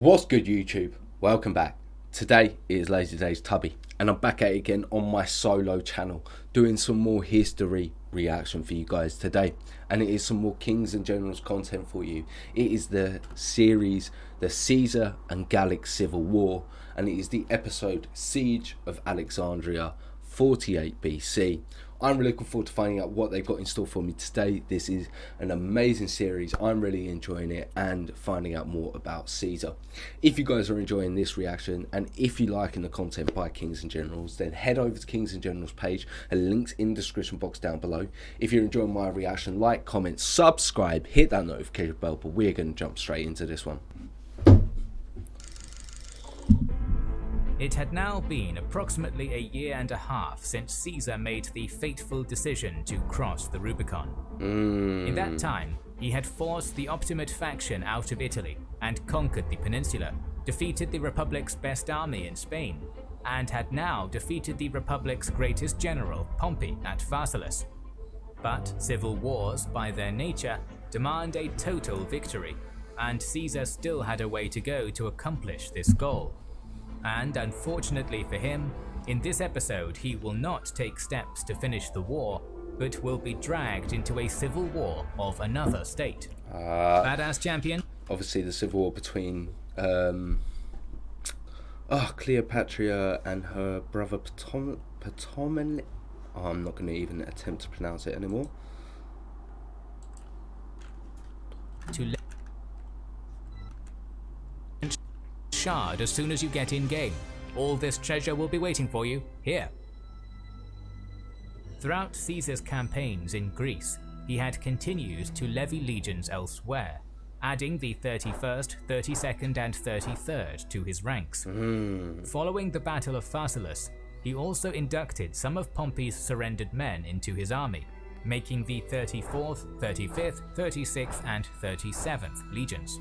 What's good, YouTube? Welcome back. Today is Lazy Daze Tubby, and I'm back at it again on my solo channel, doing some more history reaction for you guys today. And it is some more Kings and Generals content for you. It is the series, the Caesar and Gallic Civil War, and it is the episode Siege of Alexandria, 48 BC. I'm really looking forward to finding out what they've got in store for me today. This is an amazing series. I'm really enjoying it and finding out more about Caesar. If you guys are enjoying this reaction and if you're liking the content by Kings and Generals, then head over to Kings and Generals page. A link's in the description box down below. If you're enjoying my reaction, like, comment, subscribe, hit that notification bell, but we're going to jump straight into this one. It had now been approximately a year and a half since Caesar made the fateful decision to cross the Rubicon. In that time, he had forced the Optimate faction out of Italy and conquered the peninsula, defeated the Republic's best army in Spain, and had now defeated the Republic's greatest general, Pompey, at Pharsalus. But civil wars, by their nature, demand a total victory, and Caesar still had a way to go to accomplish this goal. And unfortunately for him, in this episode he will not take steps to finish the war, but will be dragged into a civil war of another state. Badass champion? Obviously the civil war between Cleopatra and her brother Ptolemy. I'm not going to even attempt to pronounce it anymore. Shard as soon as you get in game. All this treasure will be waiting for you here. Throughout Caesar's campaigns in Greece, he had continued to levy legions elsewhere, adding the 31st, 32nd and 33rd to his ranks. Following the Battle of Pharsalus, he also inducted some of Pompey's surrendered men into his army, making the 34th, 35th, 36th and 37th legions.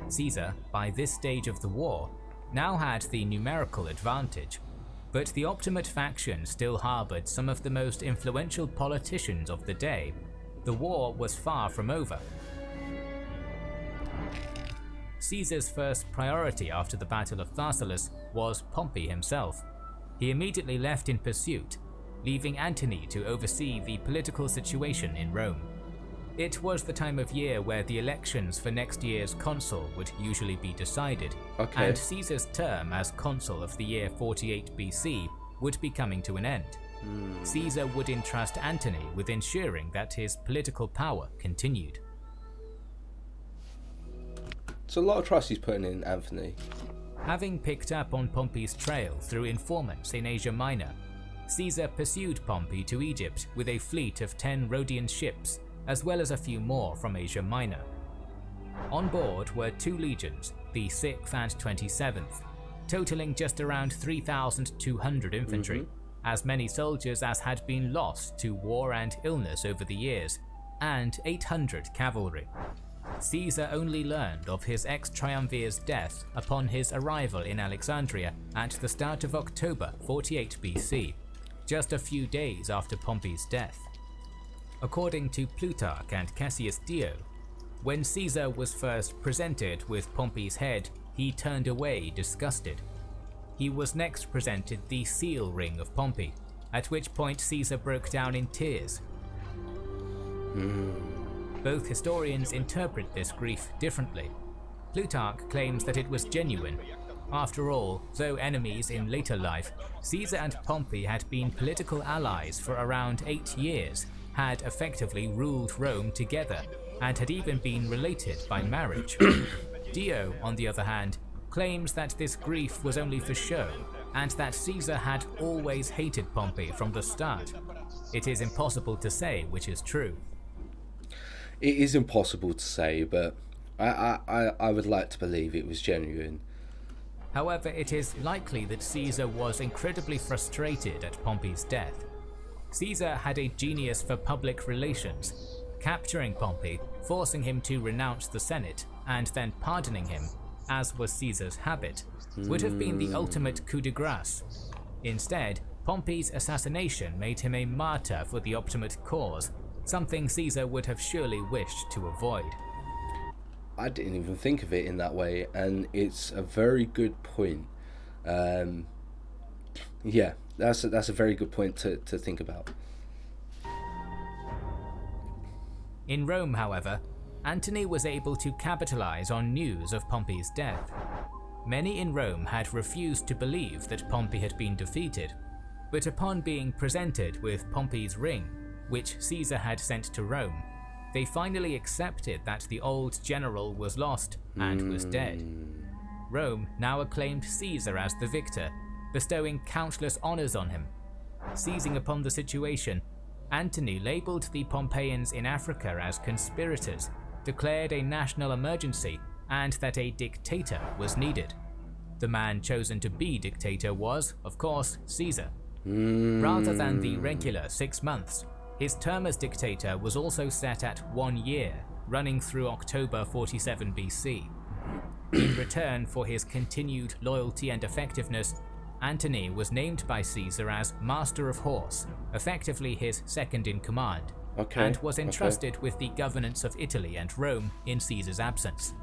Caesar, by this stage of the war, now had the numerical advantage, but the Optimate faction still harbored some of the most influential politicians of the day. The war was far from over. Caesar's first priority after the Battle of Pharsalus was Pompey himself. He immediately left in pursuit, leaving Antony to oversee the political situation in Rome. It was the time of year where the elections for next year's consul would usually be decided, and Caesar's term as consul of the year 48 BC would be coming to an end. Caesar would entrust Antony with ensuring that his political power continued. It's a lot of trust he's putting in Anthony. Having picked up on Pompey's trail through informants in Asia Minor, Caesar pursued Pompey to Egypt with a fleet of 10 Rhodian ships, as well as a few more from Asia Minor. On board were 2 legions, the 6th and 27th, totaling just around 3,200 infantry, as many soldiers as had been lost to war and illness over the years, and 800 cavalry. Caesar only learned of his ex-triumvir's death upon his arrival in Alexandria at the start of October 48 BC, just a few days after Pompey's death. According to Plutarch and Cassius Dio, when Caesar was first presented with Pompey's head, he turned away disgusted. He was next presented the seal ring of Pompey, at which point Caesar broke down in tears. Both historians interpret this grief differently. Plutarch claims that it was genuine. After all, though enemies in later life, Caesar and Pompey had been political allies for around 8 years, had effectively ruled Rome together, and had even been related by marriage. Dio, on the other hand, claims that this grief was only for show, and that Caesar had always hated Pompey from the start. It is impossible to say which is true. It is impossible to say, but I would like to believe it was genuine. However, it is likely that Caesar was incredibly frustrated at Pompey's death. Caesar had a genius for public relations. Capturing Pompey, forcing him to renounce the Senate, and then pardoning him, as was Caesar's habit, would have been the ultimate coup de grace. Instead, Pompey's assassination made him a martyr for the Optimate cause, something Caesar would have surely wished to avoid. I didn't even think of it in that way, and it's a very good point. Yeah, that's a very good point to think about. In Rome, however, Antony was able to capitalize on news of Pompey's death. Many in Rome had refused to believe that Pompey had been defeated, but upon being presented with Pompey's ring, which Caesar had sent to Rome, they finally accepted that the old general was lost and was dead. Rome now acclaimed Caesar as the victor, bestowing countless honors on him. Seizing upon the situation, Antony labeled the Pompeians in Africa as conspirators, declared a national emergency, and that a dictator was needed. The man chosen to be dictator was, of course, Caesar. Rather than the regular 6 months, his term as dictator was also set at 1 year, running through October 47 BC. In return for his continued loyalty and effectiveness, Antony was named by Caesar as Master of Horse, effectively his second in command, and was entrusted with the governance of Italy and Rome in Caesar's absence.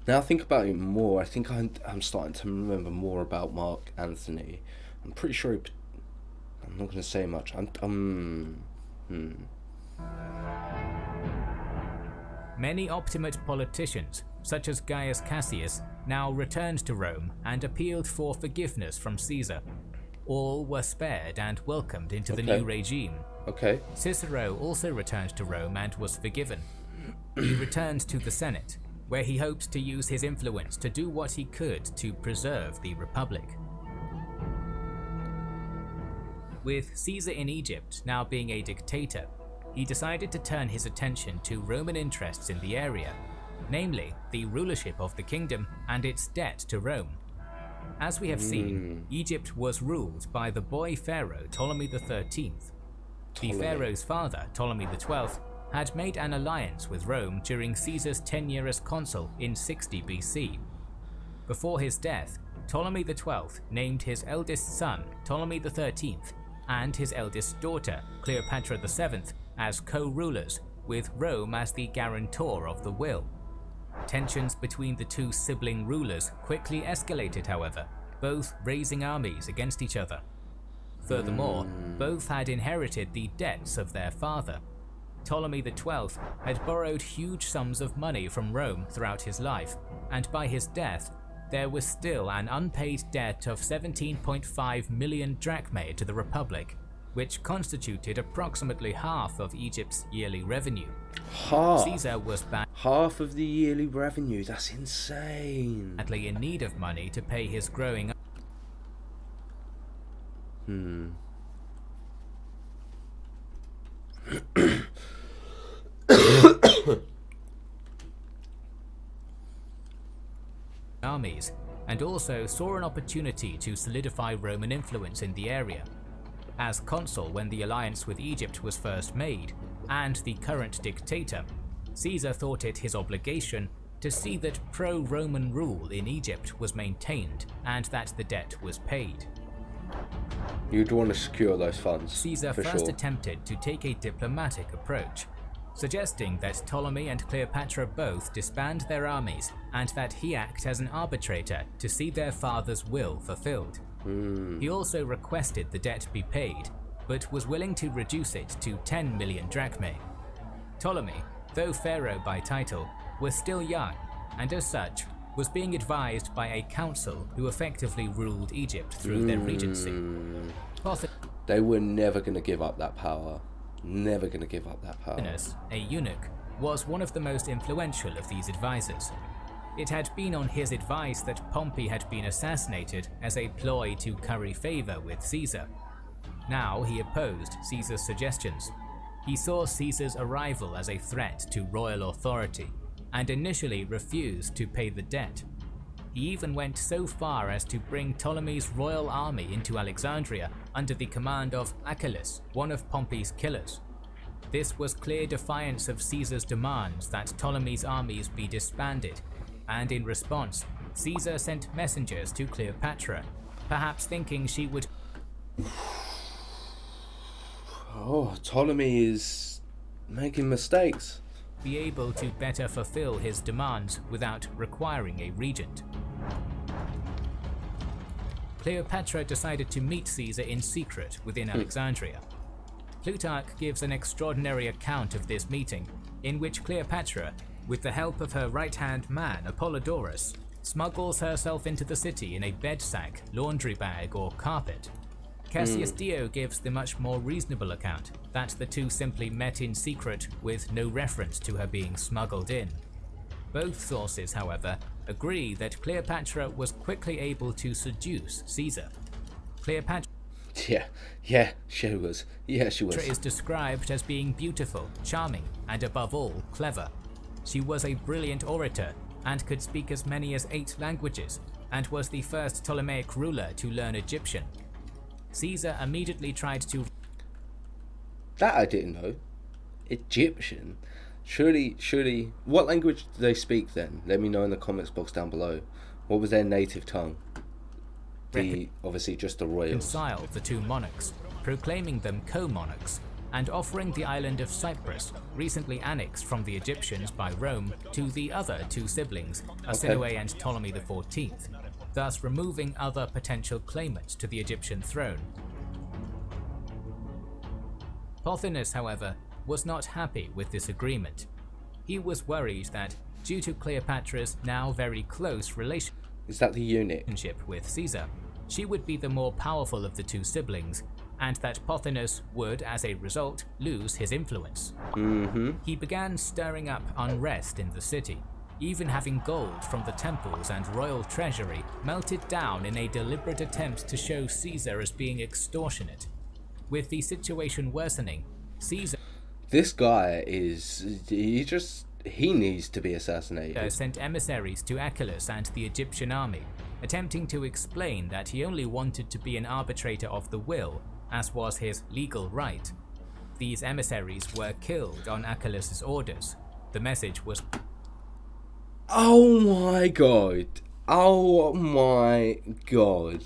Now I think about it more, I think I'm starting to remember more about Mark Antony. I'm pretty sure I'm not going to say much. Many Optimate politicians, such as Gaius Cassius, now returned to Rome and appealed for forgiveness from Caesar. All were spared and welcomed into the new regime. Cicero also returned to Rome and was forgiven. He returned to the Senate, where he hoped to use his influence to do what he could to preserve the Republic. With Caesar in Egypt now being a dictator, he decided to turn his attention to Roman interests in the area, namely the rulership of the kingdom and its debt to Rome. As we have seen, Egypt was ruled by the boy pharaoh Ptolemy XIII. The pharaoh's father, Ptolemy XII, had made an alliance with Rome during Caesar's tenure as consul in 60 BC. Before his death, Ptolemy XII named his eldest son, Ptolemy XIII, and his eldest daughter, Cleopatra VII, as co-rulers, with Rome as the guarantor of the will. Tensions between the two sibling rulers quickly escalated, however, both raising armies against each other. Furthermore, both had inherited the debts of their father. Ptolemy XII had borrowed huge sums of money from Rome throughout his life, and by his death, there was still an unpaid debt of 17.5 million drachmae to the Republic, which constituted approximately half of Egypt's yearly revenue. Caesar was half of the yearly revenue, that's insane. Badly in need of money to pay his growing armies, and also saw an opportunity to solidify Roman influence in the area. As consul when the alliance with Egypt was first made, and the current dictator, Caesar thought it his obligation to see that pro-Roman rule in Egypt was maintained and that the debt was paid. You'd want to secure those funds. Caesar first attempted to take a diplomatic approach, suggesting that Ptolemy and Cleopatra both disband their armies and that he act as an arbitrator to see their father's will fulfilled. He also requested the debt be paid, but was willing to reduce it to 10 million drachmae. Ptolemy, though pharaoh by title, was still young, and as such, was being advised by a council who effectively ruled Egypt through their regency. They were never going to give up that power. Never going to give up that power. A eunuch, was one of the most influential of these advisors. It had been on his advice that Pompey had been assassinated as a ploy to curry favor with Caesar. Now he opposed Caesar's suggestions. He saw Caesar's arrival as a threat to royal authority, and initially refused to pay the debt. He even went so far as to bring Ptolemy's royal army into Alexandria under the command of Achilles, one of Pompey's killers. This was clear defiance of Caesar's demands that Ptolemy's armies be disbanded, and in response, Caesar sent messengers to Cleopatra, perhaps thinking she would... Oh, Ptolemy is making mistakes. be able to better fulfill his demands without requiring a regent. Cleopatra decided to meet Caesar in secret within Alexandria. Plutarch gives an extraordinary account of this meeting, in which Cleopatra, with the help of her right-hand man Apollodorus, smuggles herself into the city in a bed sack, laundry bag, or carpet. Cassius Dio gives the much more reasonable account that the two simply met in secret with no reference to her being smuggled in. Both sources, however, agree that Cleopatra was quickly able to seduce Caesar. Cleopatra she was. is described as being beautiful, charming, and above all, clever. She was a brilliant orator and could speak as many as 8 languages, and was the first Ptolemaic ruler to learn Egyptian. Caesar immediately tried to... That I didn't know. Egyptian? Surely... What language do they speak then? Let me know in the comments box down below. What was their native tongue? Obviously just the royals. Reconcile the two monarchs, proclaiming them co-monarchs, and offering the island of Cyprus, recently annexed from the Egyptians by Rome, to the other 2 siblings, Arsinoe and Ptolemy XIV, thus removing other potential claimants to the Egyptian throne. Pothinus, however, was not happy with this agreement. He was worried that, due to Cleopatra's now very close relationship Is that the eunuch? with Caesar, she would be the more powerful of the 2 siblings, and that Pothinus would, as a result, lose his influence. He began stirring up unrest in the city, even having gold from the temples and royal treasury melted down in a deliberate attempt to show Caesar as being extortionate. With the situation worsening, Caesar... This guy is... He needs to be assassinated. Sent emissaries to Achilles and the Egyptian army, attempting to explain that he only wanted to be an arbitrator of the will, as was his legal right. These emissaries were killed on Achilles' orders. The message was... Oh my god. Oh my god.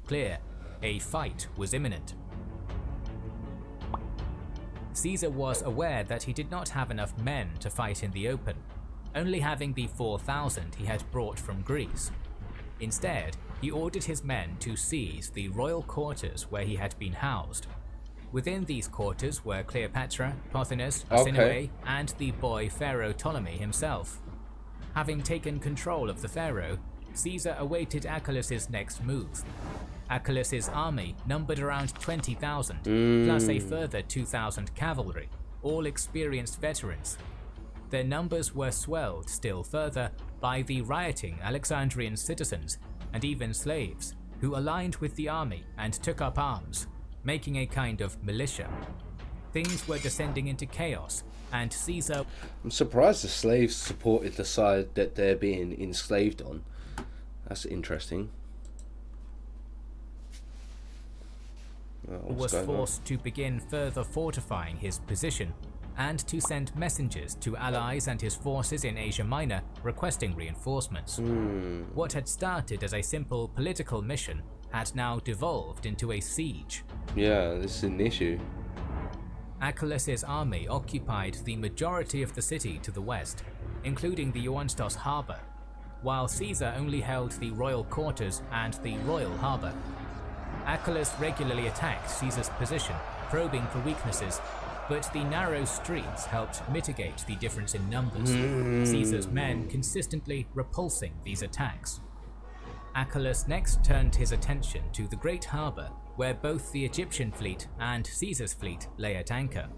Clear. A fight was imminent. Caesar was aware that he did not have enough men to fight in the open, only having the 4,000 he had brought from Greece. Instead, he ordered his men to seize the royal quarters where he had been housed. Within these quarters were Cleopatra, Pothinus, Arsinoe, and the boy pharaoh Ptolemy himself. Having taken control of the pharaoh, Caesar awaited Achilles' next move. Achilles' army numbered around 20,000, plus a further 2,000 cavalry, all experienced veterans. Their numbers were swelled still further by the rioting Alexandrian citizens and even slaves, who aligned with the army and took up arms, making a kind of militia. Things were descending into chaos, and Caesar... I'm surprised the slaves supported the side that they're being enslaved on. That's interesting. was forced to begin further fortifying his position, and to send messengers to allies and his forces in Asia Minor requesting reinforcements. What had started as a simple political mission had now devolved into a siege. Yeah, this is an issue. Achilles' army occupied the majority of the city to the west, including the Euanstos harbour, while Caesar only held the royal quarters and the royal harbour. Achilles regularly attacked Caesar's position, probing for weaknesses, but the narrow streets helped mitigate the difference in numbers, Caesar's men consistently repulsing these attacks. Achilles next turned his attention to the great harbour, where both the Egyptian fleet and Caesar's fleet lay at anchor.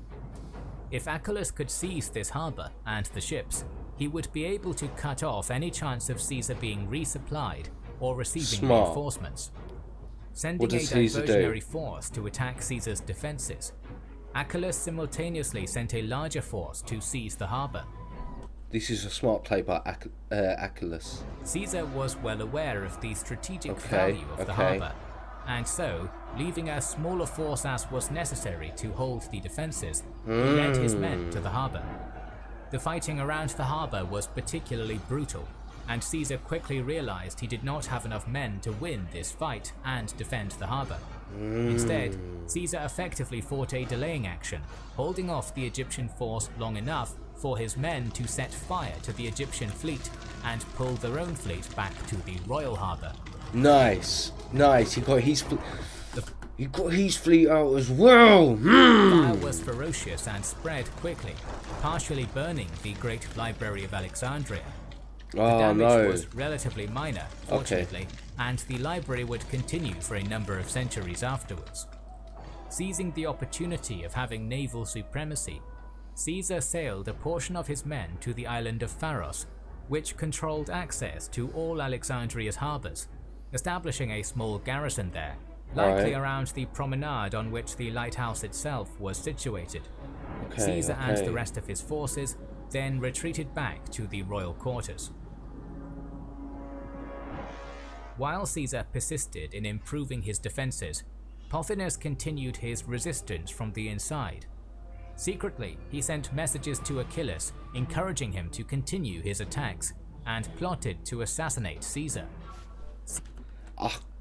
If Achilles could seize this harbour and the ships, he would be able to cut off any chance of Caesar being resupplied or receiving reinforcements. Sending a diversionary force to attack Caesar's defences, Achilles simultaneously sent a larger force to seize the harbour. This is a smart play by Achilles. Caesar was well aware of the strategic value of the harbour, and so, leaving as small a force as was necessary to hold the defences, he led his men to the harbour. The fighting around the harbour was particularly brutal, and Caesar quickly realised he did not have enough men to win this fight and defend the harbour. Instead, Caesar effectively fought a delaying action, holding off the Egyptian force long enough for his men to set fire to the Egyptian fleet and pull their own fleet back to the royal harbour. Nice. He got his fleet out as well. Fire was ferocious and spread quickly, partially burning the Great Library of Alexandria. The damage was relatively minor, fortunately, and the library would continue for a number of centuries afterwards. Seizing the opportunity of having naval supremacy, Caesar sailed a portion of his men to the island of Pharos, which controlled access to all Alexandria's harbours, establishing a small garrison there, likely around the promenade on which the lighthouse itself was situated. Caesar and the rest of his forces then retreated back to the royal quarters. While Caesar persisted in improving his defences, Pothinus continued his resistance from the inside. Secretly, he sent messages to Achilles encouraging him to continue his attacks, and plotted to assassinate Caesar.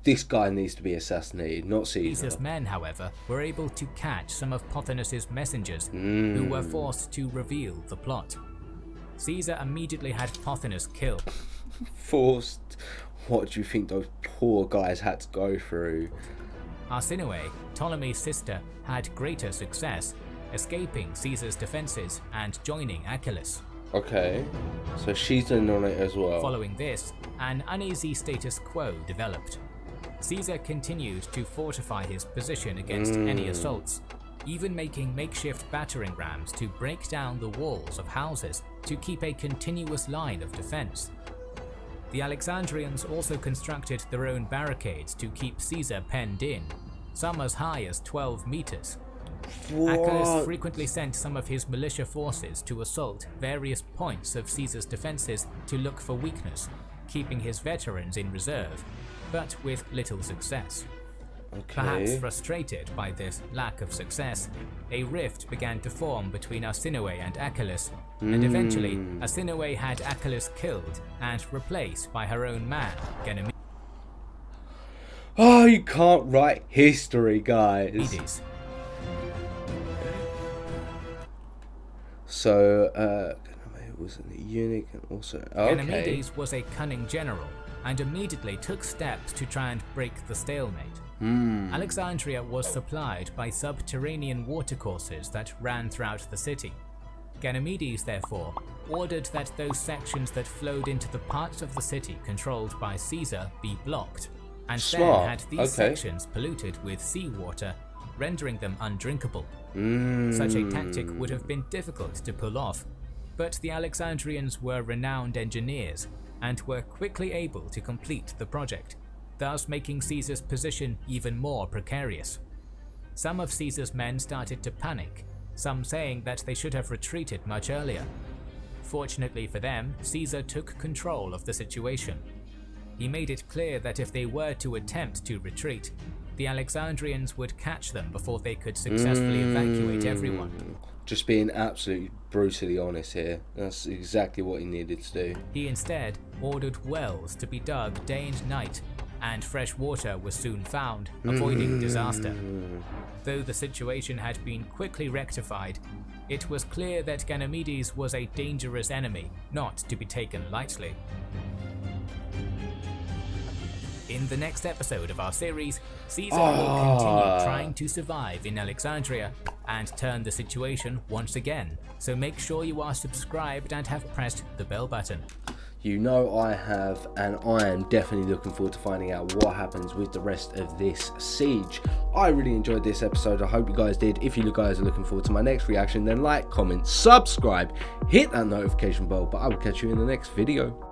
This guy needs to be assassinated, not Caesar. Caesar's men, however, were able to catch some of Pothinus's messengers, who were forced to reveal the plot. Caesar immediately had Pothinus killed. Forced? What do you think those poor guys had to go through? Arsinoe, Ptolemy's sister, had greater success, escaping Caesar's defences and joining Achilles. Okay, so she's in on it as well. Following this, an uneasy status quo developed. Caesar continued to fortify his position against any assaults, even making makeshift battering rams to break down the walls of houses to keep a continuous line of defense. The Alexandrians also constructed their own barricades to keep Caesar penned in, some as high as 12 meters. Achilles frequently sent some of his militia forces to assault various points of Caesar's defenses to look for weakness, keeping his veterans in reserve, but with little success. Perhaps frustrated by this lack of success, a rift began to form between Arsinoe and Achilles, and eventually Arsinoe had Achilles killed and replaced by her own man, Ganymedes. Oh, you can't write history, guys. So, Ganymedes was a eunuch and also... Ganymedes was a cunning general, and immediately took steps to try and break the stalemate. Alexandria was supplied by subterranean watercourses that ran throughout the city. Ganymedes, therefore, ordered that those sections that flowed into the parts of the city controlled by Caesar be blocked, and then had these sections polluted with seawater, rendering them undrinkable. Such a tactic would have been difficult to pull off, but the Alexandrians were renowned engineers and were quickly able to complete the project, thus making Caesar's position even more precarious. Some of Caesar's men started to panic, some saying that they should have retreated much earlier. Fortunately for them, Caesar took control of the situation. He made it clear that if they were to attempt to retreat, the Alexandrians would catch them before they could successfully evacuate everyone. Just being absolutely brutally honest here. That's exactly what he needed to do. He instead ordered wells to be dug day and night, and fresh water was soon found, avoiding disaster. Though the situation had been quickly rectified, it was clear that Ganymedes was a dangerous enemy, not to be taken lightly. In the next episode of our series, Caesar will continue trying to survive in Alexandria and turn the situation once again, so make sure you are subscribed and have pressed the bell button. You know I have, and I am definitely looking forward to finding out what happens with the rest of this siege. I really enjoyed this episode, I hope you guys did. If you guys are looking forward to my next reaction, then like, comment, subscribe, hit that notification bell, but I will catch you in the next video.